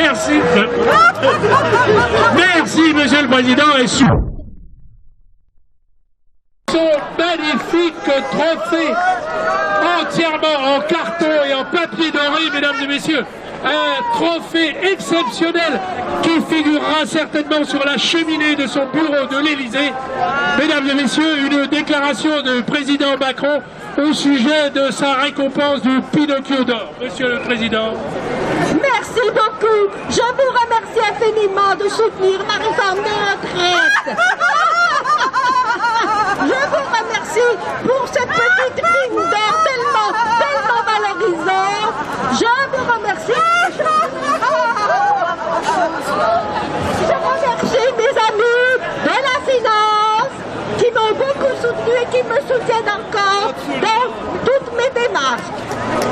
Merci. Merci, Monsieur le Président. Et sur son magnifique trophée entièrement en carton et en papier doré, mesdames et messieurs. Un trophée exceptionnel qui figurera certainement sur la cheminée de son bureau de l'Élysée. Mesdames et messieurs, une déclaration du président Macron au sujet de sa récompense du Pinocchio d'or. Monsieur le Président. Merci beaucoup. Je vous remercie infiniment de soutenir ma réforme des retraites. Je vous remercie pour cette petite mine d'or tellement valorisante. Je vous remercie. Je remercie mes amis de la finance qui m'ont beaucoup soutenu et qui me soutiennent encore dans toutes mes démarches.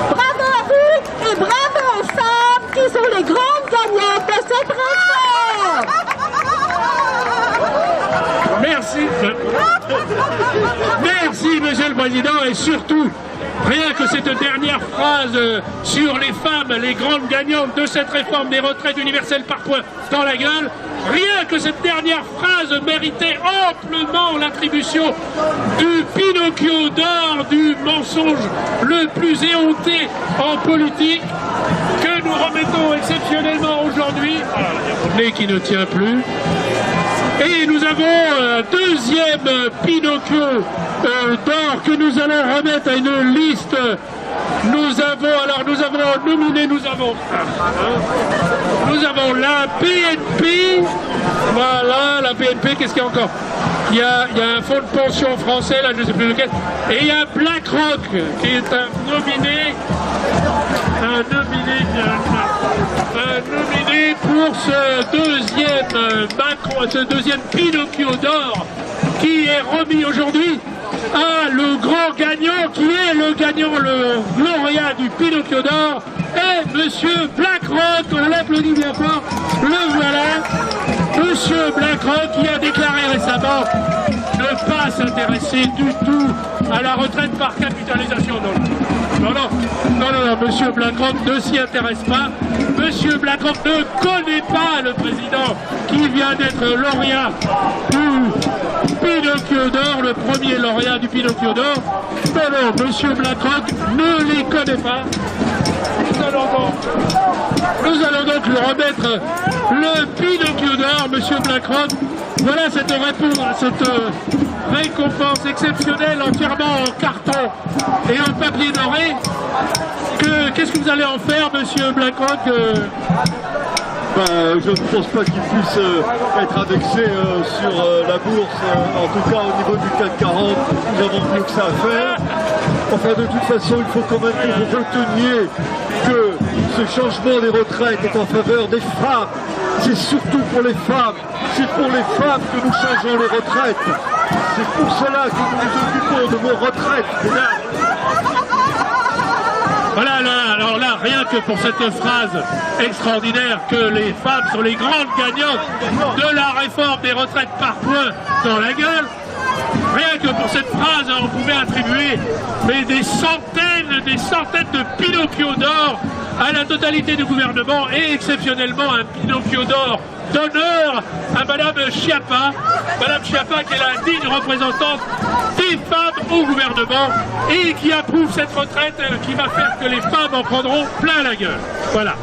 Bravo à vous et bravo aux femmes qui sont les grandes gagnantes de cette réforme. Merci. Merci, Monsieur le Président, et surtout, rien que cette dernière phrase sur les femmes, les grandes gagnantes de cette réforme des retraites universelles par points dans la gueule, rien que cette dernière phrase méritait amplement l'attribution du Pinocchio d'or, du mensonge le plus éhonté en politique, que nous remettons exceptionnellement aujourd'hui. Voilà, il y a mon nez qui ne tient plus. Et nous avons un deuxième Pinocchio d'or que nous allons remettre à une liste. Nous avons nominé, nous avons la BNP, voilà, la BNP, qu'est-ce qu'il y a encore? Il y a un fonds de pension français, là, je ne sais plus lequel, et il y a BlackRock, qui est un nominé pour ce deuxième Pinocchio d'or qui est remis aujourd'hui à le grand gagnant, qui est le lauréat du Pinocchio d'or, et Monsieur BlackRock, on l'applaudit bien fort, le voilà, Monsieur BlackRock qui a déclaré récemment ne pas s'intéresser du tout à la retraite par capitalisation. Non, Monsieur BlackRock ne s'y intéresse pas. Monsieur BlackRock ne connaît pas le président qui vient d'être lauréat du Pinocchio d'or, le premier lauréat du Pinocchio d'or. Non, Monsieur BlackRock ne les connaît pas. Nous allons donc lui remettre le Pinocchio d'or, Monsieur BlackRock. Voilà cette récompense exceptionnelle entièrement en carton et en papier doré. Qu'est-ce que vous allez en faire, Monsieur BlackRock? Je ne pense pas qu'il puisse être indexé sur la bourse, en tout cas au niveau du CAC 40, nous avons mieux que ça à faire. Enfin, de toute façon, il faut quand même que vous reteniez que ce changement des retraites est en faveur des femmes. C'est surtout pour les femmes. C'est pour les femmes que nous changeons les retraites. C'est pour cela que nous nous occupons de nos retraites. Voilà, alors là, rien que pour cette phrase extraordinaire que les femmes sont les grandes gagnantes de la réforme des retraites par points dans la gueule, rien que pour cette phrase, on pouvait attribuer des centaines de Pinocchio d'or à la totalité du gouvernement et exceptionnellement un Pinocchio d'or d'honneur à Madame Schiappa. Madame Schiappa qui est la digne représentante des femmes au gouvernement et qui approuve cette retraite qui va faire que les femmes en prendront plein la gueule. Voilà.